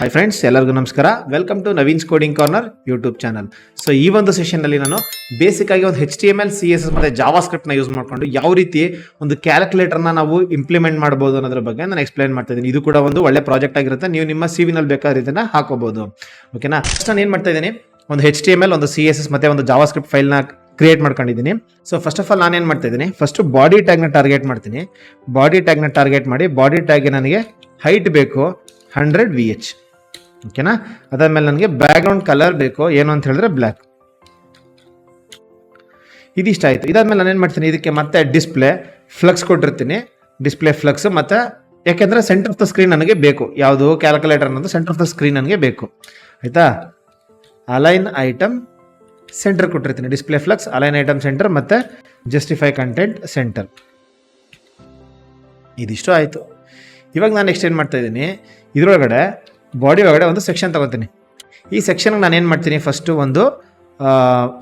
Hi friends, ಎಲ್ಲರಿಗೂ ನಮಸ್ಕಾರ. Welcome to Naveen's coding corner YouTube channel. So ಈ ಒಂದು ಸೆಷನ್ನಲ್ಲಿ ನಾನು ಬೇಸಿಕ್ ಆಗಿ ಒಂದು HTML, CSS ಮತ್ತು ಜಾವಾ ಸ್ಕ್ರಿಪ್ಟ್ನ ಯೂಸ್ ಮಾಡಿಕೊಂಡು ಯಾವ ರೀತಿ ಒಂದು ಕ್ಯಾಲ್ಕುಲೇಟರ್ನ ನಾವು ಇಂಪ್ಲಿಮೆಂಟ್ ಮಾಡ್ಬೋದು ಅನ್ನೋದ್ರ ಬಗ್ಗೆ ನಾನು ಎಕ್ಸ್ಪ್ಲೈನ್ ಮಾಡ್ತಾ ಇದ್ದೀನಿ. ಇದು ಕೂಡ ಒಂದು ಒಳ್ಳೆ ಪ್ರಾಜೆಕ್ಟ್ ಆಗಿರುತ್ತೆ. ನೀವು ನಿಮ್ಮ CV-ನಲ್ಲಿ ಬೇಕಾದ್ರೆ ಇದನ್ನು ಹಾಕೋಬಹುದು. ಓಕೆನಾ? ಫಸ್ಟ್ ನಾನು ಏನು ಮಾಡ್ತಾ ಇದ್ದೀನಿ, ಒಂದು HTML, ಒಂದು CSS ಮತ್ತು ಒಂದು ಜಾವಾ ಸ್ಕ್ರಿಪ್ಟ್ ಫೈಲ್ನ ಕ್ರಿಯೇಟ್ ಮಾಡ್ಕೊಂಡಿದ್ದೀನಿ. ಸೊ ಫಸ್ಟ್ ಆಫ್ ಆಲ್ ನಾನು ಏನು ಮಾಡ್ತಾ ಇದ್ದೀನಿ, ಫಸ್ಟ್ ಬಾಡಿ ಟ್ಯಾಗ್ನ ಟಾರ್ಗೆಟ್ ಮಾಡ್ತೀನಿ. ಬಾಡಿ ಟ್ಯಾಗ್ನ ಟಾರ್ಗೆಟ್ ಮಾಡಿ ಬಾಡಿ ಟ್ಯಾಗ್ಗೆ ನನಗೆ ಹೈಟ್ ಬೇಕು 100 VH. ಓಕೆನಾ? ಅದಾದ್ಮೇಲೆ ನನಗೆ ಬ್ಯಾಕ್ಗ್ರೌಂಡ್ ಕಲರ್ ಬೇಕು, ಏನು ಅಂತ ಹೇಳಿದ್ರೆ ಬ್ಲ್ಯಾಕ್. ಇದಿಷ್ಟ ಆಯಿತು. ಇದಾದ್ಮೇಲೆ ನಾನು ಏನು ಮಾಡ್ತೀನಿ, ಇದಕ್ಕೆ ಮತ್ತೆ ಡಿಸ್ಪ್ಲೇ ಫ್ಲಕ್ಸ್ ಕೊಟ್ಟಿರ್ತೀನಿ. ಡಿಸ್ಪ್ಲೇ ಫ್ಲಕ್ಸ್ ಮತ್ತು ಯಾಕೆಂದರೆ ಸೆಂಟರ್ ಆಫ್ ದ ಸ್ಕ್ರೀನ್ ನನಗೆ ಬೇಕು. ಯಾವುದು ಕ್ಯಾಲ್ಕುಲೇಟರ್ ಅನ್ನೋದು ಸೆಂಟರ್ ಆಫ್ ದ ಸ್ಕ್ರೀನ್ ನನಗೆ ಬೇಕು. ಆಯಿತಾ? ಅಲೈನ್ ಐಟಮ್ ಸೆಂಟರ್ ಕೊಟ್ಟಿರ್ತೀನಿ. Display flux, align item centre ಮತ್ತು ಜಸ್ಟಿಫೈ ಕಂಟೆಂಟ್ ಸೆಂಟರ್. ಇದಿಷ್ಟು ಆಯಿತು. ಇವಾಗ ನಾನು ನೆಕ್ಸ್ಟ್ ಏನು ಮಾಡ್ತಾ ಇದ್ದೀನಿ, ಇದರೊಳಗಡೆ ಬಾಡಿ ಒಳಗಡೆ ಒಂದು ಸೆಕ್ಷನ್ ತಗೋತೀನಿ. ಈ ಸೆಕ್ಷನ್ಗೆ ನಾನು ಏನು ಮಾಡ್ತೀನಿ, ಫಸ್ಟು ಒಂದು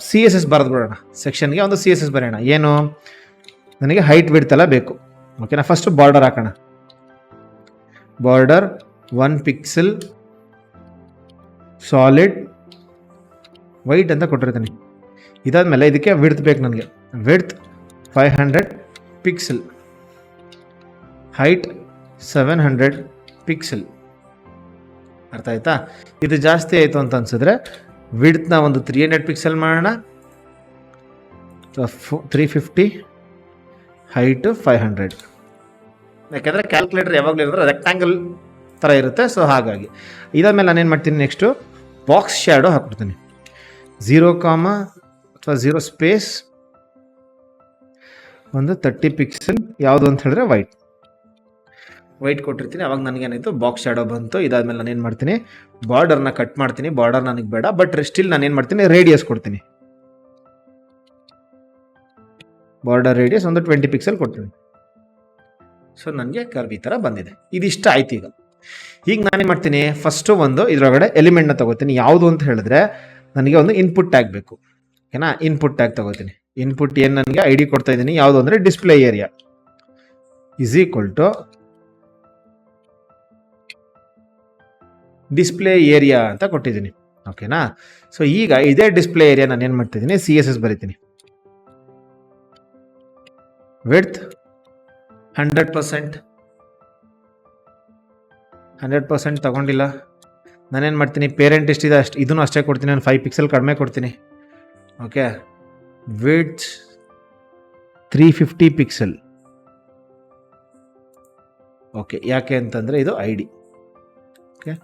CSS ಬರೆದು ಬಿಡೋಣ. ಸೆಕ್ಷನ್ಗೆ ಒಂದು CSS ಬರೆಯೋಣ. ಏನು, ನನಗೆ ಹೈಟ್ ಬಿಡ್ತಲ್ಲ ಬೇಕು. ಓಕೆನಾ? ಫಸ್ಟು ಬಾರ್ಡರ್ ಹಾಕೋಣ. ಬಾರ್ಡರ್ 1 ಪಿಕ್ಸೆಲ್ ಸಾಲಿಡ್ ವೈಟ್ ಅಂತ ಕೊಟ್ಟಿರ್ತೀನಿ. ಇದಾದಮೇಲೆ ಇದಕ್ಕೆ ವಿಡ್ತ್ ಬೇಕು ನನಗೆ. Width 500 pixel, height 700 pixel. ಅರ್ಥ ಆಯ್ತಾ? ಇದು ಜಾಸ್ತಿ ಆಯಿತು ಅಂತ ಅನ್ಸಿದ್ರೆ ವಿಡ್ತ್ನ ಒಂದು 300 ಪಿಕ್ಸೆಲ್ ಮಾಡೋಣ, 350, ಹೈಟು 500. ಯಾಕೆಂದರೆ ಕ್ಯಾಲ್ಕುಲೇಟರ್ ಯಾವಾಗಲೂ ಇರೋದ್ರೆ ರೆಕ್ಟ್ಯಾಂಗಲ್ ಥರ ಇರುತ್ತೆ. ಸೊ ಹಾಗಾಗಿ ಇದಾದ್ಮೇಲೆ ನಾನೇನು ಮಾಡ್ತೀನಿ, ನೆಕ್ಸ್ಟು ಬಾಕ್ಸ್ ಶ್ಯಾಡೋ ಹಾಕ್ಬಿಡ್ತೀನಿ. 0, ಅಥವಾ 0 ಸ್ಪೇಸ್ ಒಂದು 30 ಪಿಕ್ಸೆಲ್. ಯಾವುದು ಅಂತ ಹೇಳಿದ್ರೆ ವೈಟ್ ಕೊಟ್ಟಿರ್ತೀನಿ. ಅವಾಗ ನನಗೇನಾಯಿತು, ಬಾಕ್ಸ್ ಶ್ಯಾಡೋ ಬಂತು. ಇದಾದ್ಮೇಲೆ ನಾನು ಏನು ಮಾಡ್ತೀನಿ, ಬಾರ್ಡರ್ನ ಕಟ್ ಮಾಡ್ತೀನಿ. ಬಾರ್ಡರ್ ನನಗೆ ಬೇಡ, ಬಟ್ ಸ್ಟಿಲ್ ನಾನು ಏನು ಮಾಡ್ತೀನಿ, ರೇಡಿಯಸ್ ಕೊಡ್ತೀನಿ. ಬಾರ್ಡರ್ ರೇಡಿಯಸ್ ಒಂದು 20 ಪಿಕ್ಸೆಲ್ ಕೊಡ್ತೀನಿ. ಸೊ ನನಗೆ ಕರ್ವ್ ಈ ಥರ ಬಂದಿದೆ. ಇದಿಷ್ಟ ಆಯ್ತು. ಈಗ ನಾನೇನು ಮಾಡ್ತೀನಿ, ಫಸ್ಟು ಒಂದು ಇದರೊಳಗಡೆ ಎಲಿಮೆಂಟ್ನ ತಗೋತೀನಿ. ಯಾವುದು ಅಂತ ಹೇಳಿದ್ರೆ ನನಗೆ ಒಂದು ಇನ್ಪುಟ್ ಟ್ಯಾಗ್ ಬೇಕು. ಓಕೆನಾ? ಇನ್ಪುಟ್ ಟ್ಯಾಗ್ ತಗೋತೀನಿ. ಇನ್ಪುಟ್ ಏನು ನನಗೆ ID ಕೊಡ್ತಾ ಇದ್ದೀನಿ, ಯಾವುದು ಅಂದರೆ display area is equal to display area ಅಂತ ಕೊಟ್ಟಿದ್ದೀನಿ. ಓಕೆನಾ? ಸೊ ಈಗ ಇದೇ ಡಿಸ್ಪ್ಲೇ ಏರಿಯಾ ನಾನು ಏನು ಮಾಡ್ತಿದ್ದೀನಿ, CSS ಬರಿತೀನಿ. ವಿಡ್ತ್ 100% ತಗೊಂಡಿಲ್ಲ. ನಾನೇನು ಮಾಡ್ತೀನಿ, ಪೇರೆಂಟ್ ಎಷ್ಟಿದೆ ಅಷ್ಟು ಇದನ್ನು ಅಷ್ಟೇ ಕೊಡ್ತೀನಿ. ನಾನು 5 ಪಿಕ್ಸೆಲ್ ಕಡಿಮೆ ಕೊಡ್ತೀನಿ. ಓಕೆ? Width 350 pixel. ಓಕೆ, ಯಾಕೆ ಅಂತಂದರೆ ಇದು ID. Okay,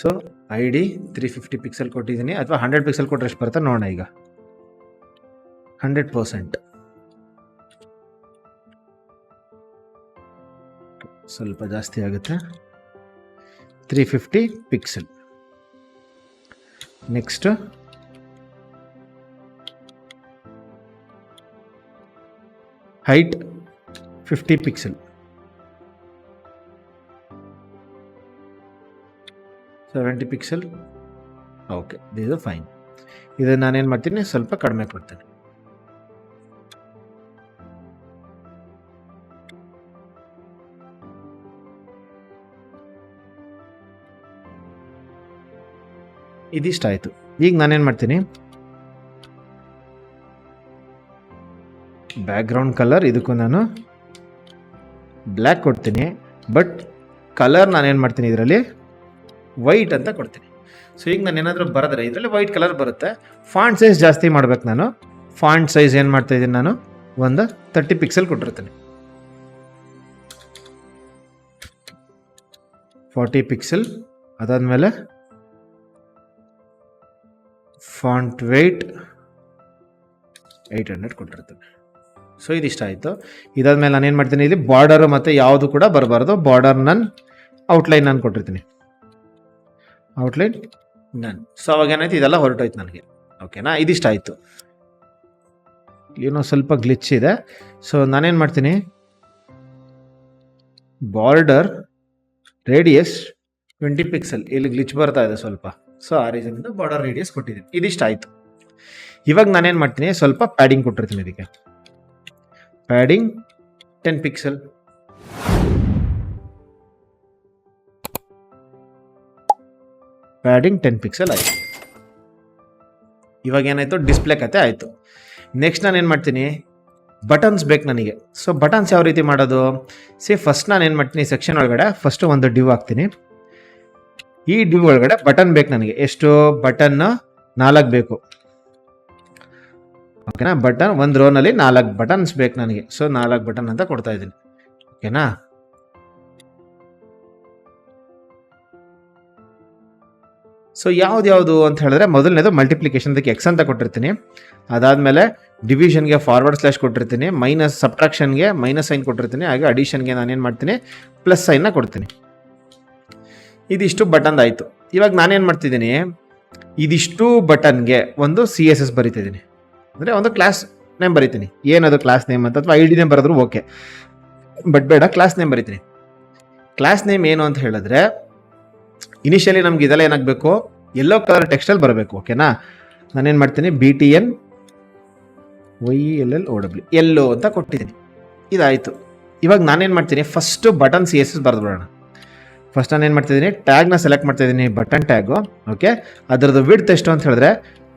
so ID 350 pixel ಕೊಟ್ಟಿದ್ದೀನಿ. ಅಥವಾ 100 ಪಿಕ್ಸೆಲ್ ಕೊಟ್ಟರೆ ಎಷ್ಟು ಬರುತ್ತೆ ನೋಡೋಣ. ಈಗ 100% ಸ್ವಲ್ಪ ಜಾಸ್ತಿ ಆಗುತ್ತೆ. 350 pixel. Next height 50 pixel. 70 pixel. Okay, ಇದು ಫೈನ್. ಇದು ನಾನೇನು ಮಾಡ್ತೀನಿ, ಸ್ವಲ್ಪ ಕಡಿಮೆ ಕೊಡ್ತೇನೆ. ಇದಿಷ್ಟ ಆಯಿತು. ಈಗ ನಾನೇನು ಮಾಡ್ತೀನಿ, ಬ್ಯಾಕ್ಗ್ರೌಂಡ್ ಕಲರ್ ಇದಕ್ಕೂ ನಾನು ಬ್ಲ್ಯಾಕ್ ಕೊಡ್ತೀನಿ. ಬಟ್ ಕಲರ್ ನಾನೇನು ಮಾಡ್ತೀನಿ, ಇದರಲ್ಲಿ ವೈಟ್ ಅಂತ ಕೊಡ್ತೀನಿ. ಸೊ ಈಗ ನಾನು ಏನಾದರೂ ಬರೆದ್ರೆ ಇದರಲ್ಲಿ ವೈಟ್ ಕಲರ್ ಬರುತ್ತೆ. ಫಾಂಟ್ ಸೈಜ್ ಜಾಸ್ತಿ ಮಾಡ್ಬೇಕು ನಾನು. ಫಾಂಟ್ ಸೈಜ್ ಏನು ಮಾಡ್ತಾ ಇದ್ದೀನಿ, ನಾನು ಒಂದು 30 ಪಿಕ್ಸೆಲ್ ಕೊಟ್ಟಿರ್ತೀನಿ. 40 ಪಿಕ್ಸೆಲ್. ಅದಾದಮೇಲೆ ಫಾಂಟ್ ವೆಯ್ಟ್ 800 ಕೊಟ್ಟಿರ್ತೀನಿ. ಸೊ ಇದಿಷ್ಟ ಆಯಿತು. ಇದಾದ್ಮೇಲೆ ನಾನು ಏನು ಮಾಡ್ತೀನಿ, ಇಲ್ಲಿ ಬಾರ್ಡರು ಮತ್ತು ಯಾವುದು ಕೂಡ ಬರಬಾರ್ದು. ಬಾರ್ಡರ್ ನಾನು ಔಟ್ಲೈನ್ ನಾನು ಕೊಟ್ಟಿರ್ತೀನಿ. ಔಟ್ಲೈನ್ ನಾನು. ಸೊ ಅವಾಗ ಏನಾಯ್ತು, ಇದೆಲ್ಲ ಹೊರಟೋಯ್ತು ನನಗೆ. ಓಕೆನಾ? ಇದಿಷ್ಟ ಆಯಿತು. ಏನೋ ಸ್ವಲ್ಪ ಗ್ಲಿಚ್ ಇದೆ. ಸೊ ನಾನೇನು ಮಾಡ್ತೀನಿ, ಬಾರ್ಡರ್ ರೇಡಿಯಸ್ 20 ಪಿಕ್ಸೆಲ್. ಇಲ್ಲಿ ಗ್ಲಿಚ್ ಬರ್ತಾ ಇದೆ ಸ್ವಲ್ಪ. ಸೊ ಆ ರೀಸನ್ನಿಂದ ಬಾರ್ಡರ್ ರೇಡಿಯಸ್ ಕೊಟ್ಟಿದ್ದೀನಿ. ಇದಿಷ್ಟ ಆಯಿತು. ಇವಾಗ ನಾನೇನು ಮಾಡ್ತೀನಿ, ಸ್ವಲ್ಪ ಪ್ಯಾಡಿಂಗ್ ಕೊಟ್ಟಿರ್ತೀನಿ. ಇದಕ್ಕೆ ಪ್ಯಾಡಿಂಗ್ 10 ಪಿಕ್ಸೆಲ್. ಪ್ಯಾಡಿಂಗ್ 10 ಪಿಕ್ಸೆಲ್ ಆಯಿತು. ಇವಾಗ ಏನಾಯಿತು, ಡಿಸ್ಪ್ಲೇ ಕತೆ ಆಯಿತು. ನೆಕ್ಸ್ಟ್ ನಾನು ಏನು ಮಾಡ್ತೀನಿ, ಬಟನ್ಸ್ ಬೇಕು ನನಗೆ. ಸೊ ಬಟನ್ಸ್ ಯಾವ ರೀತಿ ಮಾಡೋದು, ಫಸ್ಟ್ ನಾನು ಏನು ಮಾಡ್ತೀನಿ, ಸೆಕ್ಷನ್ ಒಳಗಡೆ ಫಸ್ಟ್ ಒಂದು ಡಿವ್ ಹಾಕ್ತೀನಿ. ಈ ಡಿವ್ ಒಳಗಡೆ ಬಟನ್ ಬೇಕು ನನಗೆ. ಎಷ್ಟು ಬಟನ್ 4 ಬೇಕು, ಓಕೆನಾ. ಬಟನ್ ಒಂದು ರೋನಲ್ಲಿ 4 ಬಟನ್ಸ್ ಬೇಕು ನನಗೆ. ಸೊ 4 ಬಟನ್ ಅಂತ ಕೊಡ್ತಾ ಇದ್ದೀನಿ, ಓಕೆನಾ. ಸೊ ಯಾವ್ದು ಅಂತ ಹೇಳಿದ್ರೆ, ಮೊದಲನೇದು ಮಲ್ಟಿಪ್ಲಿಕೇಶನ್, ಅದಕ್ಕೆ ಎಕ್ಸ್ ಅಂತ ಕೊಟ್ಟಿರ್ತೀನಿ. ಅದಾದಮೇಲೆ ಡಿವಿಷನ್ಗೆ ಫಾರ್ವರ್ಡ್ ಸ್ಲ್ಯಾಶ್ ಕೊಟ್ಟಿರ್ತೀನಿ, ಮೈನಸ್ ಸಬ್ಟ್ರಾಕ್ಷನ್ಗೆ ಮೈನಸ್ ಸೈನ್ ಕೊಟ್ಟಿರ್ತೀನಿ, ಹಾಗೆ ಅಡಿಷನ್ಗೆ ನಾನೇನು ಮಾಡ್ತೀನಿ, ಪ್ಲಸ್ ಸೈನ್ನ ಕೊಡ್ತೀನಿ. ಇದಿಷ್ಟು ಬಟನ್ ಆಯಿತು. ಇವಾಗ ನಾನೇನು ಮಾಡ್ತಿದ್ದೀನಿ, ಇದಿಷ್ಟು ಬಟನ್ಗೆ ಒಂದು CSS ಬರಿತಿದ್ದೀನಿ, ಅಂದರೆ ಒಂದು ಕ್ಲಾಸ್ ನೇಮ್ ಬರಿತೀನಿ. ಏನದು ಕ್ಲಾಸ್ ನೇಮ್ ಅಂತ, ಅಥವಾ ID ನೇಮ್ ಬರೆದ್ರು ಓಕೆ, ಬಟ್ ಬೇಡ, ಕ್ಲಾಸ್ ನೇಮ್ ಬರಿತೀನಿ. ಕ್ಲಾಸ್ ನೇಮ್ ಏನು ಅಂತ ಹೇಳಿದ್ರೆ, ಇನಿಷಿಯಲಿ ನಮ್ಗೆ ಇದೆಲ್ಲ ಏನಾಗಬೇಕು, ಯೆಲ್ಲೋ ಕಲರ್ ಟೆಕ್ಸ್ಟಲ್ಲಿ ಬರಬೇಕು, ಓಕೆನಾ. ನಾನೇನು ಮಾಡ್ತೀನಿ, BTN YELLOW ಎಲ್ಲೋ ಅಂತ ಕೊಟ್ಟಿದ್ದೀನಿ. ಇದಾಯಿತು. ಇವಾಗ ನಾನೇನು ಮಾಡ್ತೀನಿ, ಫಸ್ಟು ಬಟನ್ CSS ಬರೆದ್ಬಿಡೋಣ. ಫಸ್ಟ್ ನಾನೇನು ಮಾಡ್ತಿದ್ದೀನಿ, ಟ್ಯಾಗ್ನ ಸೆಲೆಕ್ಟ್ ಮಾಡ್ತಾಯಿದ್ದೀನಿ, ಬಟನ್ ಟ್ಯಾಗು, ಓಕೆ. ಅದರದ್ದು ವಿಡ್ತ್ ಎಷ್ಟು ಅಂತ ಹೇಳಿದ್ರೆ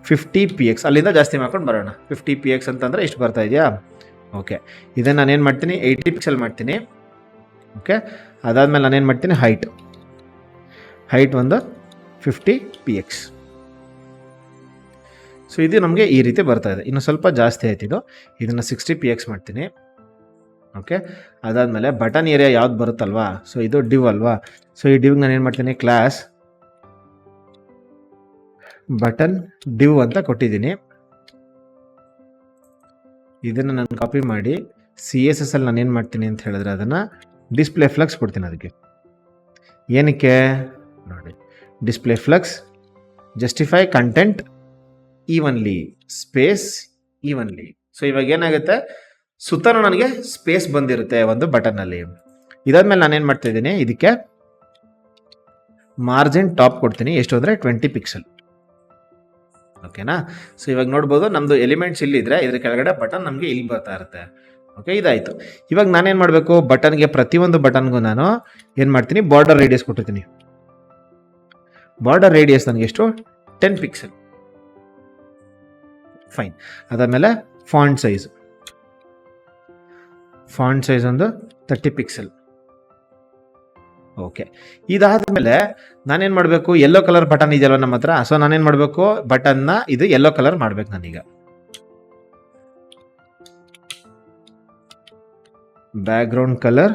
50 px, ಅಲ್ಲಿಂದ ಜಾಸ್ತಿ ಮಾಡ್ಕೊಂಡು ಬರೋಣ. 50 px ಅಂತಂದರೆ ಇಷ್ಟು ಬರ್ತಾ ಇದೆಯಾ, ಓಕೆ. ಇದನ್ನು ನಾನೇನು ಮಾಡ್ತೀನಿ, 80 ಪಿಕ್ಸೆಲ್ ಮಾಡ್ತೀನಿ, ಓಕೆ. ಅದಾದಮೇಲೆ ನಾನೇನು ಮಾಡ್ತೀನಿ, ಹೈಟ್ ಒಂದು 50 px. ಸೊ ಇದು ನಮಗೆ ಈ ರೀತಿ ಬರ್ತಾ ಇದೆ. ಇನ್ನು ಸ್ವಲ್ಪ ಜಾಸ್ತಿ ಆಯ್ತು ಇದನ್ನು 60 px ಮಾಡ್ತೀನಿ, ಓಕೆ. ಅದಾದಮೇಲೆ ಬಟನ್ ಏರಿಯಾ ಯಾವ್ದು ಬರುತ್ತಲ್ವಾ, ಸೊ ಇದು ಡಿವ್ ಅಲ್ವಾ. ಸೊ ಈ ಡಿವ್ಗೆ ನಾನು ಏನು ಮಾಡ್ತೀನಿ, ಕ್ಲಾಸ್ ಬಟನ್ ಡಿವ್ ಅಂತ ಕೊಟ್ಟಿದ್ದೀನಿ. ಇದನ್ನು ನಾನು ಕಾಪಿ ಮಾಡಿ CSS ಅಲ್ಲಿ ನಾನು ಏನು ಮಾಡ್ತೀನಿ ಅಂತ ಹೇಳಿದ್ರೆ, ಅದನ್ನು ಡಿಸ್ಪ್ಲೇ ಫ್ಲಕ್ಸ್ ಕೊಡ್ತೀನಿ. ಅದಕ್ಕೆ ಏನಕ್ಕೆ ನೋಡಿ, display flux justify content evenly space evenly. So ಇವಾಗ ಏನಾಗುತ್ತೆ, ಸುತ್ತಲೂ ನನಗೆ ಸ್ಪೇಸ್ ಬಂದಿರುತ್ತೆ ಒಂದು ಬಟನ್ನಲ್ಲಿ. ಇದಾದ್ಮೇಲೆ ನಾನೇನು ಮಾಡ್ತಾ ಇದ್ದೀನಿ, ಇದಕ್ಕೆ ಮಾರ್ಜಿನ್ ಟಾಪ್ ಕೊಡ್ತೀನಿ. ಎಷ್ಟು ಅಂದರೆ 20 ಪಿಕ್ಸೆಲ್, ಓಕೆನಾ. ಸೊ ಇವಾಗ ನೋಡ್ಬೋದು, ನಮ್ಮದು ಎಲಿಮೆಂಟ್ಸ್ ಇಲ್ಲಿದ್ರೆ ಇದ್ರ ಕೆಳಗಡೆ ಬಟನ್ ನಮಗೆ ಇಲ್ಲಿ ಬರ್ತಾ ಇರುತ್ತೆ, ಓಕೆ. ಇದಾಯಿತು. ಇವಾಗ ನಾನೇನು ಮಾಡಬೇಕು, ಬಟನ್ಗೆ ಪ್ರತಿಯೊಂದು ಬಟನ್ಗೂ ನಾನು ಏನು ಮಾಡ್ತೀನಿ, ಬಾರ್ಡರ್ ರೇಡಿಯಸ್ ಕೊಟ್ಟಿರ್ತೀನಿ. ಬಾರ್ಡರ್ ರೇಡಿಯಸ್ ನನಗೆ ಎಷ್ಟು, 10 ಪಿಕ್ಸೆಲ್, ಫೈನ್. ಅದಾದಮೇಲೆ ಫಾಂಟ್ ಸೈಜ್ ಒಂದು 30 ಪಿಕ್ಸೆಲ್, ಓಕೆ. ಇದಾದಮೇಲೆ ನಾನೇನು ಮಾಡಬೇಕು, ಯೆಲ್ಲೋ ಕಲರ್ ಬಟನ್ ಇದೆಯಲ್ವ ನಮ್ಮ ಹತ್ರ. ಸೊ ನಾನೇನು ಮಾಡಬೇಕು, ಬಟನ್ನ ಇದು ಯೆಲ್ಲೋ ಕಲರ್ ಮಾಡಬೇಕು ನಾನೀಗ. Background colour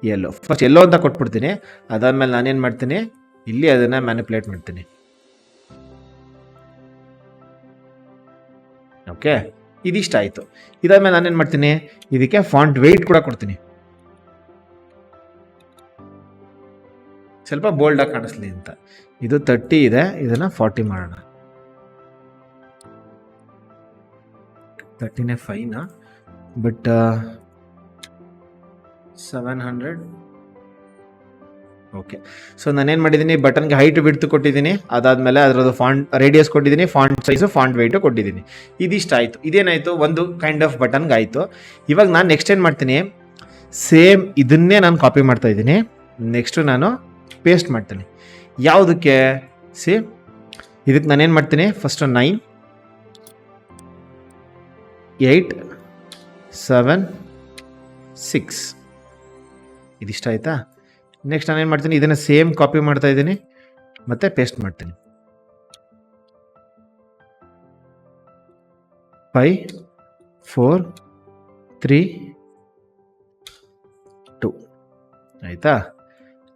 yellow, first yellow ಅಂತ ಕೊಟ್ಬಿಡ್ತೀನಿ. ಅದಾದಮೇಲೆ ನಾನೇನು ಮಾಡ್ತೀನಿ, ಇಲ್ಲಿ ಅದನ್ನು ಮ್ಯಾನಿಪುಲೇಟ್ ಮಾಡ್ತೀನಿ, ಓಕೆ. ಇದಿಷ್ಟ ಆಯಿತು. ಇದಾದ್ಮೇಲೆ ನಾನೇನು ಮಾಡ್ತೀನಿ, ಇದಕ್ಕೆ ಫಾಂಟ್ ವೆಯ್ಟ್ ಕೂಡ ಕೊಡ್ತೀನಿ, ಸ್ವಲ್ಪ ಬೋಲ್ಡಾಗಿ ಕಾಣಿಸ್ಲಿ ಅಂತ. ಇದು 30 ಇದೆ, ಇದನ್ನು 40 ಮಾಡೋಣ. 30ನೇ ಫೈನಾ, ಬಟ್ 700, ಓಕೆ. ಸೊ ನಾನೇನು ಮಾಡಿದ್ದೀನಿ, ಬಟನ್ಗೆ ಹೈಟ್ ಬಿಡ್ತು ಕೊಟ್ಟಿದ್ದೀನಿ. ಅದಾದಮೇಲೆ ಅದರದ್ದು ಫಾಂಟ್ ರೇಡಿಯಸ್ ಕೊಟ್ಟಿದ್ದೀನಿ, ಫಾಂಟ್ ಸೈಜು ಫಾಂಟ್ ವೆಯ್ಟು ಕೊಟ್ಟಿದ್ದೀನಿ. ಇದಿಷ್ಟ ಆಯಿತು. ಇದೇನಾಯಿತು, ಒಂದು ಕೈಂಡ್ ಆಫ್ ಬಟನ್ಗೆ ಆಯಿತು. ಇವಾಗ ನಾನು ನೆಕ್ಸ್ಟ್ ಏನು ಮಾಡ್ತೀನಿ, ಸೇಮ್ ಇದನ್ನೇ ನಾನು ಕಾಪಿ ಮಾಡ್ತಾ ಇದ್ದೀನಿ. ನೆಕ್ಸ್ಟು ನಾನು ಪೇಸ್ಟ್ ಮಾಡ್ತೀನಿ. ಯಾವುದಕ್ಕೆ, ಇದಕ್ಕೆ ನಾನೇನು ಮಾಡ್ತೀನಿ, ಫಸ್ಟು 9 8 7 6 ಇದಿಷ್ಟ ಆಯಿತಾ. ನೆಕ್ಸ್ಟ್ ನಾನೇನು ಮಾಡ್ತೀನಿ, ಇದನ್ನು ಸೇಮ್ ಕಾಪಿ ಮಾಡ್ತಾ ಇದ್ದೀನಿ, ಮತ್ತೆ ಪೇಸ್ಟ್ ಮಾಡ್ತೀನಿ. 5 4 3 2 ಆಯಿತಾ.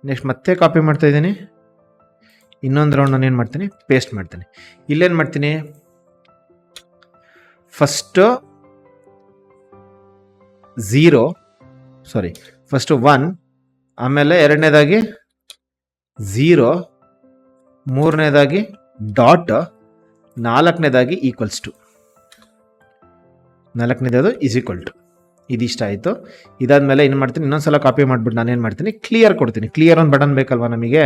ನೆಕ್ಸ್ಟ್ ಮತ್ತೆ ಕಾಪಿ ಮಾಡ್ತಾ ಇದ್ದೀನಿ, ಇನ್ನೊಂದು ರೌಂಡ್ ನಾನು ಏನು ಮಾಡ್ತೀನಿ, ಪೇಸ್ಟ್ ಮಾಡ್ತೀನಿ. ಇಲ್ಲೇನು ಮಾಡ್ತೀನಿ, ಫಸ್ಟು 1, ಆಮೇಲೆ ಎರಡನೇದಾಗಿ 0, ಮೂರನೇದಾಗಿ ಡಾಟ್, ನಾಲ್ಕನೇದಾಗಿ ಈಕ್ವಲ್ಸ್ ಟು, ನಾಲ್ಕನೇದು ಈಸ್ ಈಕ್ವಲ್ ಟು. ಇದಿಷ್ಟ ಆಯಿತು. ಇದಾದಮೇಲೆ ಏನು ಮಾಡ್ತೀನಿ, ಇನ್ನೊಂದ್ಸಲ ಕಾಪಿ ಮಾಡಿಬಿಟ್ಟು ನಾನೇನು ಮಾಡ್ತೀನಿ, ಕ್ಲಿಯರ್ ಕೊಡ್ತೀನಿ. ಕ್ಲಿಯರ್ ಒಂದು ಬಟನ್ ಬೇಕಲ್ವ ನಮಗೆ.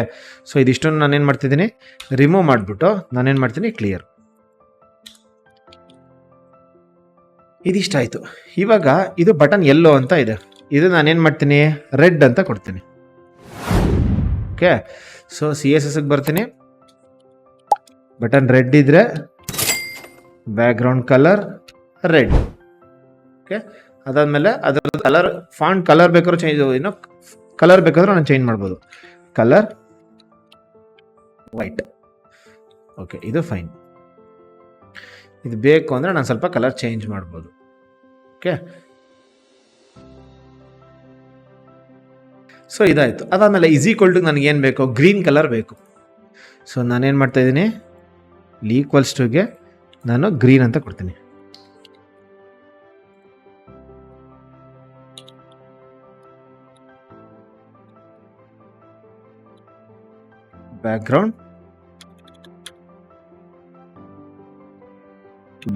ಸೊ ಇದಿಷ್ಟನ್ನು ನಾನೇನು ಮಾಡ್ತಿದ್ದೀನಿ, ರಿಮೂವ್ ಮಾಡಿಬಿಟ್ಟು ನಾನೇನು ಮಾಡ್ತೀನಿ, ಕ್ಲಿಯರ್. ಇದಿಷ್ಟ ಆಯಿತು. ಇವಾಗ ಇದು ಬಟನ್ ಯೆಲ್ಲೋ ಅಂತ ಇದೆ, ಇದು ನಾನೇನು ಮಾಡ್ತೀನಿ, ರೆಡ್ ಅಂತ ಕೊಡ್ತೀನಿ, ಓಕೆ. ಸೊ CSS ಬರ್ತೀನಿ, ಬಟನ್ ರೆಡ್ ಇದ್ರೆ ಬ್ಯಾಕ್ಗ್ರೌಂಡ್ ಕಲರ್ ರೆಡ್. ಓಕೆ, ಅದಾದಮೇಲೆ ಅದರ ಕಲರ್ ಫಾಂಟ್ ಕಲರ್ ಬೇಕಾದ್ರೂ ಚೇಂಜ್, ಏನೋ ಕಲರ್ ಬೇಕಾದ್ರೂ ನಾನು ಚೇಂಜ್ ಮಾಡ್ಬೋದು, ಕಲರ್ ವೈಟ್. ಓಕೆ, ಇದು ಫೈನ್. ಇದು ಬೇಕು ಅಂದರೆ ನಾನು ಸ್ವಲ್ಪ ಕಲರ್ ಚೇಂಜ್ ಮಾಡ್ಬೋದು. ಓಕೆ, ಸೊ ಇದಾಯಿತು. ಅದಾದಮೇಲೆ = ನನಗೇನು ಬೇಕು, ಗ್ರೀನ್ ಕಲರ್ ಬೇಕು. ಸೊ ನಾನೇನು ಮಾಡ್ತಾ ಇದ್ದೀನಿ, ಈಕ್ವಲ್ಸ್ ಟುಗೆ ನಾನು ಗ್ರೀನ್ ಅಂತ ಕೊಡ್ತೀನಿ.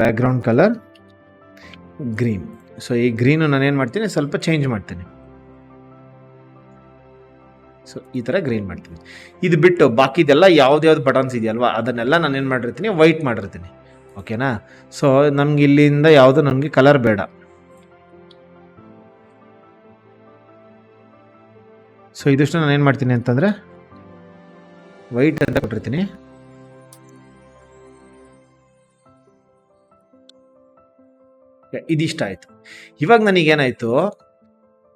Background colour green. ಸೊ ಈ ಗ್ರೀನು ನಾನೇನು ಮಾಡ್ತೀನಿ, ಸ್ವಲ್ಪ ಚೇಂಜ್ ಮಾಡ್ತೀನಿ. ಸೊ ಈ ಥರ ಗ್ರೀನ್ ಮಾಡ್ತೀನಿ. ಇದು ಬಿಟ್ಟು ಬಾಕಿದೆಲ್ಲ ಯಾವ್ದು ಬಟನ್ಸ್ ಇದೆಯಲ್ವಾ, ಅದನ್ನೆಲ್ಲ ನಾನೇನು ಮಾಡಿರ್ತೀನಿ, ವೈಟ್ ಮಾಡಿರ್ತೀನಿ. ಓಕೆನಾ. ಸೊ ನಮ್ಗೆ ಇಲ್ಲಿಂದ ಯಾವುದು ನಮಗೆ ಕಲರ್ ಬೇಡ. ಸೊ ಇದಿಷ್ಟು ನಾನೇನು ಮಾಡ್ತೀನಿ ಅಂತಂದರೆ ವೈಟ್ ಅಂತ ಕೊಟ್ಟಿರ್ತೀನಿ. ಇದಿಷ್ಟ ಆಯಿತು. ಇವಾಗ ನನಗೇನಾಯಿತು,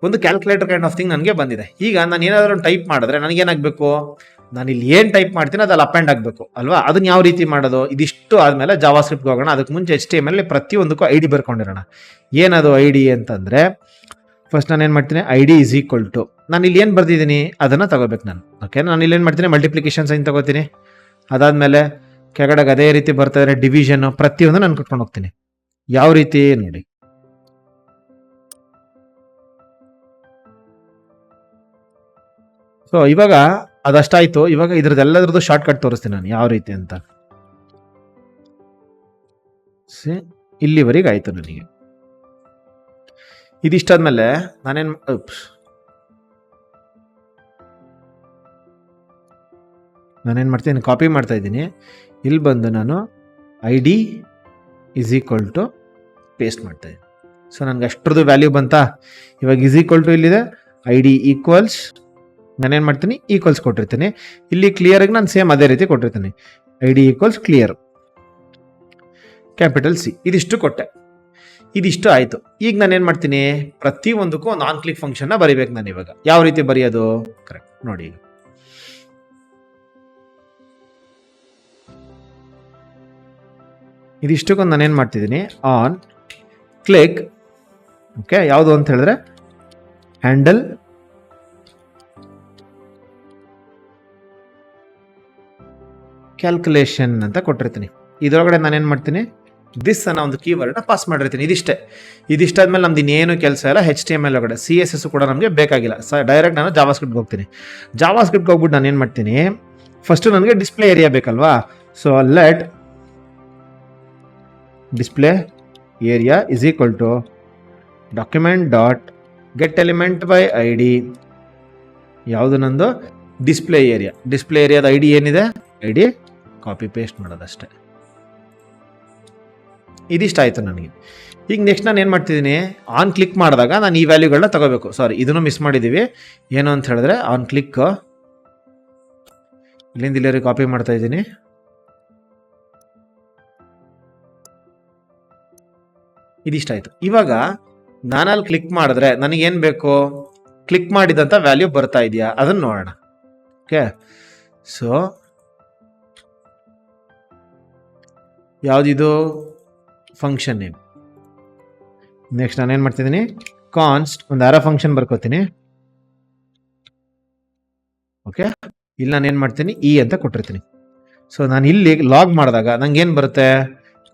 ಒಂದು ಕ್ಯಾಲ್ಕುಲೇಟರ್ ಕೈಂಡ್ ಆಫ್ ಥಿಂಗ್ ನನಗೆ ಬಂದಿದೆ. ಈಗ ನಾನು ಏನಾದರೂ ಟೈಪ್ ಮಾಡಿದ್ರೆ ನನಗೇನಾಗಬೇಕು, ನಾನು ಇಲ್ಲಿ ಏನು ಟೈಪ್ ಮಾಡ್ತೀನಿ ಅದಲ್ಲಿ ಅಪ್ ಆ್ಯಂಡ್ ಆಗಬೇಕು ಅಲ್ವಾ. ಅದನ್ನ ಯಾವ ರೀತಿ ಮಾಡೋದು, ಇದಿಷ್ಟು ಆದಮೇಲೆ ಜಾವಾಸ್ಕ್ರಿಪ್ಟ್ಗೆ ಹೋಗೋಣ. ಅದಕ್ಕೆ ಮುಂಚೆ HTML ಪ್ರತಿಯೊಂದಕ್ಕೂ ID ಬರ್ಕೊಂಡಿರೋಣ. ಏನದು ID ಅಂತಂದರೆ, ಫಸ್ಟ್ ನಾನು ಏನು ಮಾಡ್ತೀನಿ, ID = ನಾನು ಇಲ್ಲಿ ಏನು ಬರ್ದಿದ್ದೀನಿ ಅದನ್ನು ತಗೋಬೇಕು ನಾನು. ಓಕೆ, ನಾನು ಇಲ್ಲಿ ಏನು ಮಾಡ್ತೀನಿ, ಮಲ್ಟಿಪ್ಲಿಕೇಶನ್ ಸೈನ್ ತಗೋತೀನಿ. ಅದಾದಮೇಲೆ ಕೆಳಗಡೆಗೆ ಅದೇ ರೀತಿ ಬರ್ತಾ ಇದ್ರೆ ಡಿವಿಷನ್ನು, ಪ್ರತಿಯೊಂದು ನಾನು ಕಟ್ಕೊಂಡು ಹೋಗ್ತೀನಿ. ಯಾವ ರೀತಿ ನೋಡಿ, ಸೊ ಇವಾಗ ಅದಷ್ಟಾಯ್ತು. ಇವಾಗ ಇದ್ರದ್ದೆಲ್ಲದ್ರದ್ದು ಶಾರ್ಟ್ ಕಟ್ ತೋರಿಸ್ತೀನಿ ನಾನು ಯಾವ ರೀತಿ ಅಂತ. ಇಲ್ಲಿವರೆಗೆ ಆಯ್ತು ನನಗೆ. ಇದಿಷ್ಟಾದ್ಮೇಲೆ ನಾನೇನು ಮಾಡ್ತೀನಿ, ಕಾಪಿ ಮಾಡ್ತಾ ಇದ್ದೀನಿ. ಇಲ್ಲಿ ಬಂದು ನಾನು ID = ಪೇಸ್ಟ್ ಮಾಡ್ತಾ ಇದ್ದೀನಿ. ಸೊ ನನಗೆ ಅಷ್ಟರದ್ದು ವ್ಯಾಲ್ಯೂ ಬಂತಾ. ಇವಾಗ = ಇಲ್ಲಿದೆ, ID = ನಾನೇನು ಮಾಡ್ತೀನಿ, ಈಕ್ವಲ್ಸ್ ಕೊಟ್ಟಿರ್ತೀನಿ. ಇಲ್ಲಿ ಕ್ಲಿಯರಾಗಿ ನಾನು ಸೇಮ್ ಅದೇ ರೀತಿ ಕೊಟ್ಟಿರ್ತೀನಿ, ID = ಕ್ಲಿಯರ್, ಕ್ಯಾಪಿಟಲ್ C. ಇದಿಷ್ಟು ಕೊಟ್ಟೆ, ಇದಿಷ್ಟು ಆಯಿತು. ಈಗ ನಾನೇನು ಮಾಡ್ತೀನಿ, ಪ್ರತಿಯೊಂದಕ್ಕೂ ಒಂದು ಆನ್ ಕ್ಲಿಕ್ ಫಂಕ್ಷನ್ನ ಬರಿಬೇಕು ನಾನು. ಇವಾಗ ಯಾವ ರೀತಿ ಬರೆಯೋದು, ಕರೆಕ್ಟ್ ನೋಡಿ. ಇದಿಷ್ಟಕ್ಕೊಂದು ನಾನೇನು ಮಾಡ್ತಿದ್ದೀನಿ, ಆನ್ ಕ್ಲಿಕ್. ಓಕೆ, ಯಾವುದು ಅಂತ ಹೇಳಿದ್ರೆ ಹ್ಯಾಂಡಲ್ ಕ್ಯಾಲ್ಕುಲೇಷನ್ ಅಂತ ಕೊಟ್ಟಿರ್ತೀನಿ. ಇದರೊಳಗಡೆ ನಾನೇನು ಮಾಡ್ತೀನಿ, ದಿಸ್ ಅನ್ನೋ ಒಂದು ಕೀವರ್ಡ್ನ ಪಾಸ್ ಮಾಡಿರ್ತೀನಿ. ಇದಿಷ್ಟಾದ್ಮೇಲೆ ನಮ್ದು ಇನ್ನೇನು ಕೆಲಸ ಇಲ್ಲ. HTML ಒಳಗಡೆ CSS ಕೂಡ ನಮಗೆ ಬೇಕಾಗಿಲ್ಲ. ಡೈರೆಕ್ಟ್ ನಾನು ಜಾವಾಸ್ಕ್ರಿಪ್ಟ್ಗೆ ಹೋಗ್ತೀನಿ. ಜಾವಾಸ್ಕ್ರಿಪ್ಟ್ಗೆ ಹೋಗ್ಬಿಟ್ಟು ನಾನು ಏನು ಮಾಡ್ತೀನಿ, ಫಸ್ಟು ನನಗೆ ಡಿಸ್ಪ್ಲೇ ಏರಿಯಾ ಬೇಕಲ್ವಾ. So let display area = document.getElementById. ಯಾವುದು ನಂದು ಡಿಸ್ಪ್ಲೇ ಏರಿಯಾ. ಡಿಸ್ಪ್ಲೇ ಏರಿಯಾದ ID ಏನಿದೆ, ID ಕಾಪಿ ಪೇಸ್ಟ್ ಮಾಡೋದಷ್ಟೇ. ಇದಿಷ್ಟ ಆಯಿತು ನನಗೆ. ಈಗ ನೆಕ್ಸ್ಟ್ ನಾನು ಏನು ಮಾಡ್ತಿದ್ದೀನಿ, ಆನ್ ಕ್ಲಿಕ್ ಮಾಡಿದಾಗ ನಾನು ಈ ವ್ಯಾಲ್ಯೂಗಳನ್ನ ತಗೋಬೇಕು. ಸಾರಿ, ಇದನ್ನು ಮಿಸ್ ಮಾಡಿದ್ದೀವಿ. ಏನು ಅಂತ ಹೇಳಿದ್ರೆ ಆನ್ ಕ್ಲಿಕ್ ಇಲ್ಲಿಂದ ಇಲ್ಲಿವರೆಗೆ ಕಾಪಿ ಮಾಡ್ತಾ ಇದ್ದೀನಿ. ಇದಿಷ್ಟ ಆಯಿತು. ಇವಾಗ ನಾನಲ್ಲಿ ಕ್ಲಿಕ್ ಮಾಡಿದ್ರೆ ನನಗೇನು ಬೇಕು, ಕ್ಲಿಕ್ ಮಾಡಿದಂಥ ವ್ಯಾಲ್ಯೂ ಬರ್ತಾ ಇದೆಯಾ ಅದನ್ನು ನೋಡೋಣ. ಓಕೆ, ಸೊ ಯಾವುದಿದು ಫಂಕ್ಷನ್ ನೇಮ್. ನೆಕ್ಸ್ಟ್ ನಾನೇನು ಮಾಡ್ತಿದ್ದೀನಿ, ಕಾನ್ಸ್ಟ್ ಒಂದು ಆರೋ ಫಂಕ್ಷನ್ ಬರ್ಕೋತೀನಿ. ಓಕೆ, ಇಲ್ಲಿ ನಾನೇನು ಮಾಡ್ತೀನಿ, ಅಂತ ಕೊಟ್ಟಿರ್ತೀನಿ. ಸೊ ನಾನು ಇಲ್ಲಿ ಲಾಗ್ ಮಾಡಿದಾಗ ನಂಗೆ ಏನು ಬರುತ್ತೆ,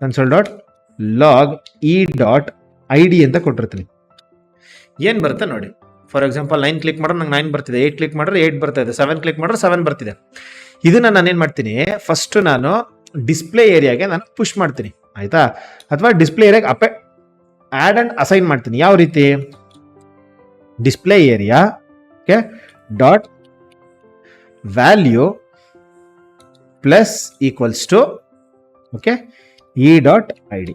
console.log e.id ಅಂತ ಕೊಟ್ಟಿರ್ತೀನಿ. ಏನು ಬರುತ್ತೆ ನೋಡಿ. ಫಾರ್ ಎಕ್ಸಾಂಪಲ್ 9 ಕ್ಲಿಕ್ ಮಾಡಿದ್ರೆ ನಂಗೆ 9 ಬರ್ತಿದೆ, 8 ಕ್ಲಿಕ್ ಮಾಡಿದ್ರೆ 8 ಬರ್ತಾ ಇದೆ, 7 ಕ್ಲಿಕ್ ಮಾಡಿದ್ರೆ 7 ಬರ್ತಿದೆ. ಇದನ್ನು ನಾನೇನು ಮಾಡ್ತೀನಿ, ಫಸ್ಟ್ ನಾನು ಡಿಸ್ಪ್ಲೇ ಏರಿಯಾಗೆ ನಾನು ಪುಷ್ ಮಾಡ್ತೀನಿ, ಆಯಿತಾ. ಅಥವಾ ಡಿಸ್ಪ್ಲೇ ಏರಿಯಾಗೆ ಆ್ಯಡ್ ಆ್ಯಂಡ್ ಅಸೈನ್ ಮಾಡ್ತೀನಿ. ಯಾವ ರೀತಿ, display area okay dot value plus equals to okay e.id.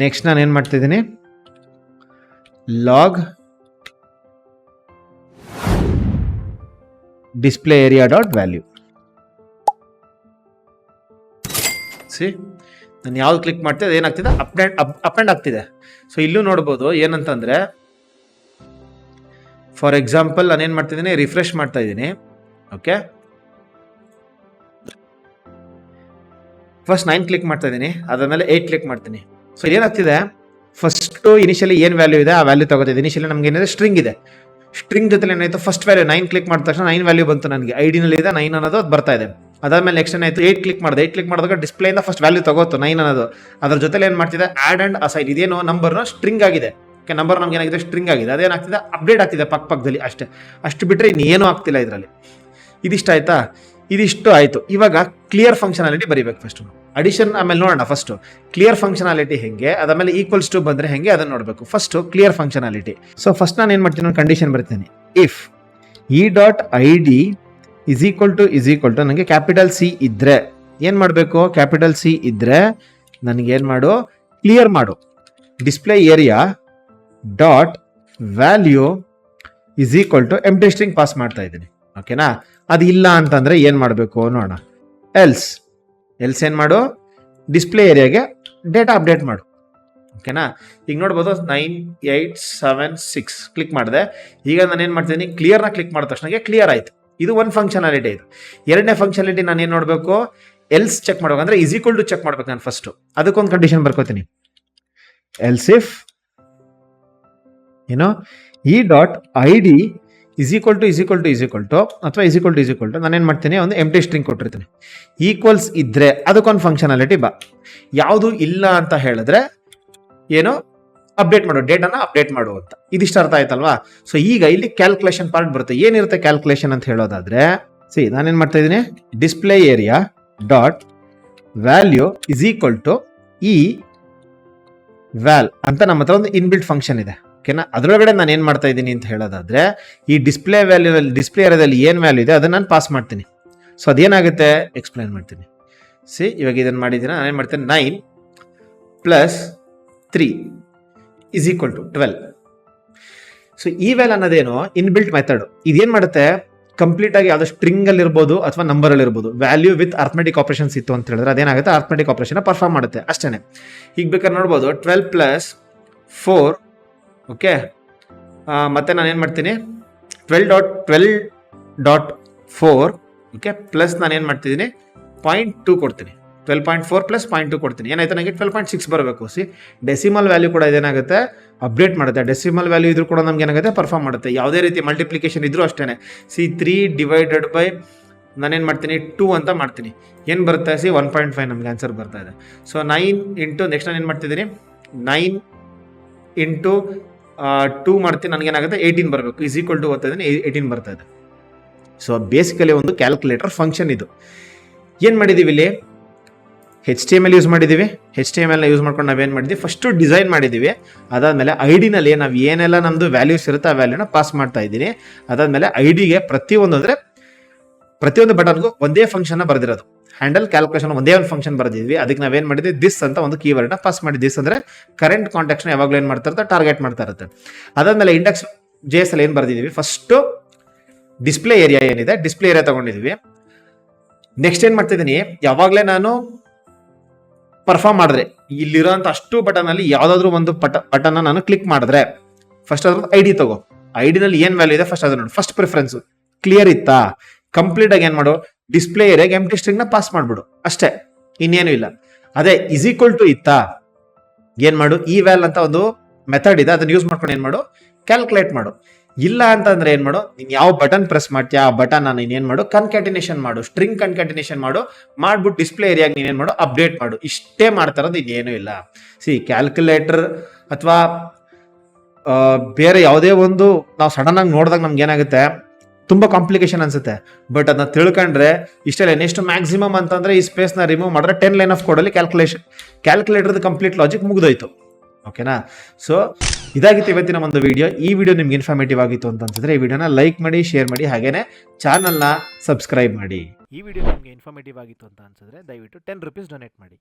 Next ನಾನು ಏನು ಮಾಡ್ತಿದ್ದೀನಿ, log display area dot value. See ನಾನು ಯಾವ್ದು ಕ್ಲಿಕ್ ಮಾಡ್ತಿದ್ದೆ ಅದೇನಾಗ್ತಿದೆ ಅಪ್ ಆಗ್ತಿದೆ. ಸೊ ಇಲ್ಲೂ ನೋಡ್ಬೋದು ಏನಂತಂದ್ರೆ ಫಾರ್ ಎಕ್ಸಾಂಪಲ್ ನಾನೇನು ಮಾಡ್ತಿದ್ದೀನಿ, ರಿಫ್ರೆಶ್ ಮಾಡ್ತಾ ಇದ್ದೀನಿ. ಓಕೆ, ಫಸ್ಟ್ 9 ಕ್ಲಿಕ್ ಮಾಡ್ತಾ ಇದ್ದೀನಿ, ಅದಾದ್ಮೇಲೆ 8 ಕ್ಲಿಕ್ ಮಾಡ್ತೀನಿ. ಸೊ ಏನಾಗ್ತಿದೆ, ಫಸ್ಟ್ ಇನಿಷಿಯಲಿ ಏನು ವ್ಯಾಲ್ಯೂ ಇದೆ ಆ ವ್ಯಾಲ್ಯೂ ತಗೋತಿದೆ. ಇನಿಷಿಯಲಿ ನಮ್ಗೆ ಏನಿದೆ, ಸ್ಟ್ರಿಂಗ್ ಇದೆ. ಸ್ಟ್ರಿಂಗ್ ಜೊತೆ ಏನಾಯ್ತು, ಫಸ್ಟ್ ವ್ಯಾಲ್ಯೂ 9 ಕ್ಲಿಕ್ ಮಾಡಿದ ತಕ್ಷಣ 9 ವ್ಯಾಲ್ಯೂ ಬಂತು ನನಗೆ. ಐಡಿನಲ್ಲಿ ಇದೆ 9 ಅನ್ನೋದು ಅದು ಬರ್ತಾ ಇದೆ. ಅದಾದ್ಮೇಲೆ ನೆಕ್ಸ್ಟ್ ಏನಾಯ್ತು, 8 ಕ್ಲಿಕ್ ಮಾಡಿದೆ. 8 ಕ್ಲಿಕ್ ಮಾಡಿದಾಗ ಡಿಸ್ಪ್ಲೇಯಿಂದ ಫಸ್ಟ್ ವ್ಯಾಲ್ಯೂ ತಗೋತು 9 ಅನ್ನೋದು. ಅದ್ರ ಜೊತೆಲಿ ಏನು ಮಾಡ್ತಿದೆ, ಆಡ್ ಅಂಡ್ ಅಸೈನ್. ಇದೇನು ನಂಬರ್ನ ಸ್ಟ್ರಿಂಗ್ ಆಗಿದೆ. ಓಕೆ, ನಂಬರ್ ನಮ್ಗೆ ಏನಾಗಿದೆ, ಸ್ಟ್ರಿಂಗ್ ಆಗಿದೆ. ಅದೇನಾಗ್ತಿದೆ, ಅಪ್ಡೇಟ್ ಆಗ್ತಿದೆ ಪಕ್ಕದಲ್ಲಿ ಅಷ್ಟೇ. ಅಷ್ಟು ಬಿಟ್ಟರೆ ಇನ್ನೇನು ಆಗ್ತಿಲ್ಲ ಇದರಲ್ಲಿ. ಇದಿಷ್ಟ ಆಯ್ತಾ, ಇದಿಷ್ಟು ಆಯ್ತು. ಇವಾಗ ಕ್ಲಿಯರ್ ಫಂಕ್ಷನಾಲಿಟಿ ಬರೀಬೇಕು ಫಸ್ಟ್. ಅಡಿಷನ್ ಆಮೇಲೆ ನೋಡೋಣ. ಫಸ್ಟ್ ಕ್ಲಿಯರ್ ಫಂಕ್ಷನಾಲಿಟಿ ಹೆಂಗೆ, ಅದಾದ್ಮೇಲೆ ಈಕ್ವಲ್ಸ್ ಟು ಬಂದ್ರೆ ಹೆಂಗೆ ಅದನ್ನ ನೋಡಬೇಕು. First clear functionality. So first ನಾನು ಏನ್ ಮಾಡ್ತೀನಿ, ಒಂದು ಕಂಡೀಷನ್ ಬರ್ತೀನಿ. If E dot I D is equal to ನನಗೆ ಕ್ಯಾಪಿಟಲ್ ಸಿ ಇದ್ರೆ ಏನ್ ಮಾಡಬೇಕು, ಕ್ಯಾಪಿಟಲ್ ಸಿ ಇದ್ರೆ ನನಗೆ ಏನ್ ಮಾಡು, ಕ್ಲಿಯರ್ ಮಾಡು. Display area dot value is equal to empty string pass ಮಾಡ್ತಾ ಇದ್ದೀನಿ. ಓಕೆನಾ, ಅದು ಇಲ್ಲ ಅಂತಂದ್ರೆ ಏನ್ ಮಾಡಬೇಕು ನೋಡೋಣ. ಎಲ್ಸ್ ಏನ್ ಮಾಡು, ಡಿಸ್ಪ್ಲೇ ಏರಿಯಾಗೆ ಡೇಟಾ ಅಪ್ಡೇಟ್ ಮಾಡು. ಓಕೆನಾ, ಈಗ ನೋಡ್ಬೋದು 9, 8, 7, 6 ಕ್ಲಿಕ್ ಮಾಡಿದೆ. ಈಗ ನಾನು ಏನು ಮಾಡ್ತೀನಿ, ಕ್ಲಿಯರ್ನ ಕ್ಲಿಕ್ ಮಾಡಿದ ತಕ್ಷಣ ಕ್ಲಿಯರ್ ಆಯ್ತು. ಇದು ಒಂದು ಫಂಕ್ಷನಾಲಿಟಿ. ಇದು ಎರಡನೇ ಫಂಕ್ಷನಾಲಿಟಿ ನಾನು ಏನು ನೋಡಬೇಕು, ಎಲ್ಸ್ ಚೆಕ್ ಮಾಡ್ಬೇಕು. ಅಂದ್ರೆ ಈಸ್ ಈಕ್ವಲ್ ಟು ಚೆಕ್ ಮಾಡ್ಬೇಕು ನಾನು ಫಸ್ಟ್. ಅದಕ್ಕೊಂದು ಕಂಡೀಷನ್ ಬರ್ಕೋತೀನಿ. ಎಲ್ಸ್ ಇಫ್ ಏನೋ E dot I D is equal to ಅಥವಾ ಇಸ್ ಈಕ್ವಲ್ ಟು ನಾನೇನು ಮಾಡ್ತೀನಿ, ಒಂದು ಎಂಪ್ಟಿ ಸ್ಟ್ರಿಂಗ್ ಕೊಟ್ಟಿರ್ತೀನಿ. ಈಕ್ವಲ್ಸ್ ಇದ್ರೆ ಅದಕ್ಕೊಂದು ಫಂಕ್ಷನಾಲಿಟಿ ಬಾ. ಯಾವುದು ಇಲ್ಲ ಅಂತ ಹೇಳಿದ್ರೆ ಏನು, ಅಪ್ಡೇಟ್ ಮಾಡು, ಡೇಟಾನ ಅಪ್ಡೇಟ್ ಮಾಡು ಅಂತ. ಇದಿಷ್ಟು ಅರ್ಥ ಆಯ್ತಲ್ವಾ. ಸೊ ಈಗ ಇಲ್ಲಿ ಕ್ಯಾಲ್ಕುಲೇಷನ್ ಪಾರ್ಟ್ ಬರುತ್ತೆ. ಏನಿರುತ್ತೆ ಕ್ಯಾಲ್ಕುಲೇಷನ್ ಅಂತ ಹೇಳೋದಾದ್ರೆ, ನಾನೇನ್ ಮಾಡ್ತಾ ಇದ್ದೀನಿ, display area dot value is equal to E val ಅಂತ ನಮ್ಮ ಹತ್ರ ಒಂದು ಇನ್ಬಿಲ್ಟ್ ಫಂಕ್ಷನ್ ಇದೆ. ಓಕೆನಾ, ಅದರೊಳಗಡೆ ನಾನು ಏನು ಮಾಡ್ತಾ ಇದ್ದೀನಿ ಅಂತ ಹೇಳೋದಾದ್ರೆ, ಈ ಡಿಸ್ಪ್ಲೇ ಏರಿಯಾದಲ್ಲಿ ಏನು ವ್ಯಾಲ್ಯೂ ಇದೆ ಅದನ್ನ ನಾನು ಪಾಸ್ ಮಾಡ್ತೀನಿ. ಸೊ ಅದೇನಾಗುತ್ತೆ ಎಕ್ಸ್ಪ್ಲೈನ್ ಮಾಡ್ತೀನಿ. ಇವಾಗ ಇದನ್ನು ಮಾಡಿದ್ದೀನಿ, ನಾನೇನು ಮಾಡ್ತೀನಿ, 9 + 3 ಇಸ್ ಈಕ್ವಲ್ ಟು 12. ಸೊ ಈ ವ್ಯಾಲ್ ಅನ್ನೋದೇನು ಇನ್ಬಿಲ್ಟ್ ಮೆಥಡ್. ಇದೇನು ಮಾಡುತ್ತೆ, ಕಂಪ್ಲೀಟ್ ಆಗಿ ಯಾವುದೋ ಸ್ಟ್ರಿಂಗ್ ಅಲ್ಲಿ ಇರ್ಬೋದು ಅಥವಾ ನಂಬರ್ ಅಲ್ಲಿ ಇರ್ಬೋದು, ವ್ಯಾಲ್ಯೂ ವಿತ್ ಅರ್ಥಮೆಟಿಕ್ ಆಪರೇಷನ್ಸ್ ಇತ್ತು ಅಂತ ಹೇಳಿದ್ರೆ ಅದೇನಾಗುತ್ತೆ, ಅರ್ಥಮೆಟಿಕ್ ಆಪರೇಷನ್ ಪರ್ಫಾರ್ಮ್ ಮಾಡುತ್ತೆ ಅಷ್ಟೇನೆ. ಈಗ ಬೇಕಾದ್ರೆ ನೋಡ್ಬೋದು 12 + 4. ಓಕೆ, ಮತ್ತೆ ನಾನು ಏನು ಮಾಡ್ತೀನಿ, 12.4. ಓಕೆ, ಪ್ಲಸ್ ನಾನು ಏನು ಮಾಡ್ತಿದ್ದೀನಿ, 0.2 ಕೊಡ್ತೀನಿ. 12.4 + 0.2 ಕೊಡ್ತೀನಿ. ಏನಾಯ್ತು, ನನಗೆ 12.6 ಬರಬೇಕು. ಡೆಸಿಮಲ್ ವ್ಯಾಲ್ಯೂ ಕೂಡ ಇದೇನಾಗುತ್ತೆ, ಅಪ್ಡೇಟ್ ಮಾಡುತ್ತೆ. ಡೆಸಿಮಲ್ ವ್ಯಾಲ್ಯೂ ಇದ್ರೂ ಕೂಡ ನಮ್ಗೆ ಏನಾಗುತ್ತೆ, ಪರ್ಫಾರ್ಮ್ ಮಾಡುತ್ತೆ. ಯಾವುದೇ ರೀತಿ ಮಲ್ಟಿಪ್ಲಿಕೇಶನ್ ಇದ್ರೂ ಅಷ್ಟೇ. 3 ಡಿವೈಡೆಡ್ ಬೈ ನಾನೇನು ಮಾಡ್ತೀನಿ, 2 ಅಂತ ಮಾಡ್ತೀನಿ. ಏನು ಬರುತ್ತೆ, 1.5 ನಮ್ಗೆ ಆನ್ಸರ್ ಬರ್ತಾ ಇದೆ. ಸೊ 9 ಇಂಟು ನೆಕ್ಸ್ಟ್ ನಾನು ಏನು ಮಾಡ್ತಿದ್ದೀನಿ, 9 ಇಂಟು 2 ಮಾಡ್ತೀನಿ. ನನಗೇನಾಗುತ್ತೆ 18 ಬರಬೇಕು. ಇಸ್ ಈಕ್ವಲ್ ಟು ಓದ್ತಾ ಇದ್ದೀನಿ, 18 ಬರ್ತಾ ಇದೆ. ಸೊ ಬೇಸಿಕಲಿ ಒಂದು ಕ್ಯಾಲ್ಕುಲೇಟರ್ ಫಂಕ್ಷನ್ ಇದು. ಏನು ಮಾಡಿದ್ದೀವಿ ಇಲ್ಲಿ, HTML ಯೂಸ್ ಮಾಡಿದ್ದೀವಿ. HTML ಯೂಸ್ ಮಾಡ್ಕೊಂಡು ನಾವೇನು ಮಾಡಿದ್ವಿ, ಫಸ್ಟು ಡಿಸೈನ್ ಮಾಡಿದ್ದೀವಿ. ಅದಾದಮೇಲೆ ಐ ಡಿನಲ್ಲಿ ನಾವು ಏನೆಲ್ಲ ನಮ್ಮದು ವ್ಯಾಲ್ಯೂಸ್ ಇರುತ್ತೆ ಆ ವ್ಯಾಲ್ಯೂನ ಪಾಸ್ ಮಾಡ್ತಾ ಇದ್ದೀನಿ. ಅದಾದಮೇಲೆ ಐ ಡಿಗೆ ಪ್ರತಿಯೊಂದು ಬಟನ್ಗೂ ಒಂದೇ ಫಂಕ್ಷನ್ನ ಬರೆದಿರೋದು. ಹ್ಯಾಂಡಲ್ ಕ್ಯಾಲ್ಕುಲೇಷನ್ ಒಂದೇ ಒಂದು ಫಂಕ್ಷನ್ ಬರೆದಿದ್ವಿ. ಅದಕ್ಕೆ ನಾವೇನು ಮಾಡಿದ್ವಿ, ದಿಸ್ ಅಂತ ಒಂದು ಕೀವರ್ಡ್ನ ಪಾಸ್ ಮಾಡಿ. ದಿಸ್ ಅಂದರೆ ಕರೆಂಟ್ ಕಾಂಟ್ಯಾಕ್ಟ್ನ ಯಾವಾಗಲೂ ಏನು ಮಾಡ್ತಾ ಇರುತ್ತೆ, ಟಾರ್ಗೆಟ್ ಮಾಡ್ತಾ ಇರುತ್ತೆ. ಅದಾದಮೇಲೆ ಇಂಡೆಕ್ಸ್ JS ಅಲ್ಲಿ ಏನು ಬರೆದಿದ್ದೀವಿ, ಫಸ್ಟು ಡಿಸ್ಪ್ಲೇ ಏರಿಯಾ ಏನಿದೆ, ಡಿಸ್ಪ್ಲೇ ಏರಿಯಾ ತಗೊಂಡಿದ್ದೀವಿ. ನೆಕ್ಸ್ಟ್ ಏನು ಮಾಡ್ತಿದ್ದೀನಿ, ಯಾವಾಗಲೇ ನಾನು ಪರ್ಫಾರ್ಮ್ ಮಾಡಿದ್ರೆ ಇಲ್ಲಿರೋಂಥ ಅಷ್ಟು ಬಟನಲ್ಲಿ ಯಾವುದಾದ್ರೂ ಒಂದು ಬಟನ್ನ ನಾನು ಕ್ಲಿಕ್ ಮಾಡಿದ್ರೆ ಫಸ್ಟ್ ಅದ್ರ ಐ ಡಿ ತಗೋ. ಐ ಡಿನಲ್ಲಿ ಏನು ವ್ಯಾಲ್ಯೂ ಇದೆ ಫಸ್ಟ್ ಅದನ್ನ ನೋಡು. ಫಸ್ಟ್ ಪ್ರಿಫರೆನ್ಸ್ ಕ್ಲಿಯರ್ ಇತ್ತಾ, ಕಂಪ್ಲೀಟ್ ಆಗಿ ಏನು ಮಾಡು, ಡಿಸ್ಪ್ಲೇ ಏರಿಯಾಗೆ ಎಂಪ್ಟಿ ಸ್ಟ್ರಿಂಗ್ನ ಪಾಸ್ ಮಾಡಿಬಿಡು ಅಷ್ಟೇ, ಇನ್ನೇನು ಇಲ್ಲ. ಅದೇ ಇಸ್ ಈಕ್ವಲ್ ಟು ಇತ್ತಾ, ಏನು ಮಾಡು, ಈ ವ್ಯಾಲ್ ಅಂತ ಒಂದು ಮೆಥಡ್ ಇದೆ, ಅದನ್ನ ಯೂಸ್ ಮಾಡ್ಕೊಂಡು ಏನು ಮಾಡು, ಕ್ಯಾಲ್ಕುಲೇಟ್ ಮಾಡು. ಇಲ್ಲ ಅಂತಂದ್ರೆ ಏನು ಮಾಡು, ನೀನು ಯಾವ ಬಟನ್ ಪ್ರೆಸ್ ಮಾಡ್ತೀಯ ಆ ಬಟನ್ ನೀನೇನು ಮಾಡು, ಕನ್ಕ್ಯಾಟಿನೇಷನ್ ಮಾಡು, ಸ್ಟ್ರಿಂಗ್ ಕನ್ಕ್ಯಾಟಿನೇಷನ್ ಮಾಡ್ಬಿಟ್ಟು ಡಿಸ್ಪ್ಲೇ ಏರಿಯಾಗೆ ನೀನೇನು ಮಾಡು, ಅಪ್ಡೇಟ್ ಮಾಡು. ಇಷ್ಟೇ ಮಾಡ್ತಾರದು, ಇನ್ನೇನು ಇಲ್ಲ. ಕ್ಯಾಲ್ಕುಲೇಟರ್ ಅಥವಾ ಬೇರೆ ಯಾವುದೇ ಒಂದು ನಾವು ಸಡನ್ ಆಗಿ ನೋಡಿದಾಗ ನಮ್ಗೆ ಏನಾಗುತ್ತೆ, ತುಂಬ ಕಾಂಪ್ಲಿಕೇಶನ್ ಅನ್ಸುತ್ತೆ. ಬಟ್ ಅದನ್ನ ತಿಳ್ಕೊಂಡ್ರೆ ಇಷ್ಟೆಲ್ಲ ನೆಕ್ಸ್ಟ್ ಮ್ಯಾಕ್ಸಿಮಮ್ ಅಂತಂದ್ರೆ ಈ ಸ್ಪೇಸ್ನ ರಿಮೂವ್ ಮಾಡಿದ್ರೆ 10 ಲೈನ್ ಆಫ್ ಕೋಡಲ್ಲಿ ಕ್ಯಾಲ್ಕುಲೇಟರ್ದು ಕಂಪ್ಲೀಟ್ ಲಾಜಿಕ್ ಮುಗಿದೋಯ್ತು. ಓಕೆನಾ, ಸೊ ಇದಾಗಿತ್ತು ಇವತ್ತಿನ ಒಂದು ವಿಡಿಯೋ. ಈ ವಿಡಿಯೋ ನಿಮ್ಗೆ ಇನ್ಫಾರ್ಮೇಟಿವ್ ಆಗಿತ್ತು ಅಂತ ಅನ್ಸಿದ್ರೆ ಈ ವಿಡಿಯೋನ ಲೈಕ್ ಮಾಡಿ, ಶೇರ್ ಮಾಡಿ, ಹಾಗೇನೆ ಚಾನಲ್ನ ಸಬ್ಸ್ಕ್ರೈಬ್ ಮಾಡಿ. ಈ ವಿಡಿಯೋ ನಿಮಗೆ ಇನ್ಫಾರ್ಮೇಟಿವ್ ಆಗಿತ್ತು ಅಂತ ಅನ್ಸಿದ್ರೆ ದಯವಿಟ್ಟು ₹10 ಡೊನೇಟ್ ಮಾಡಿ.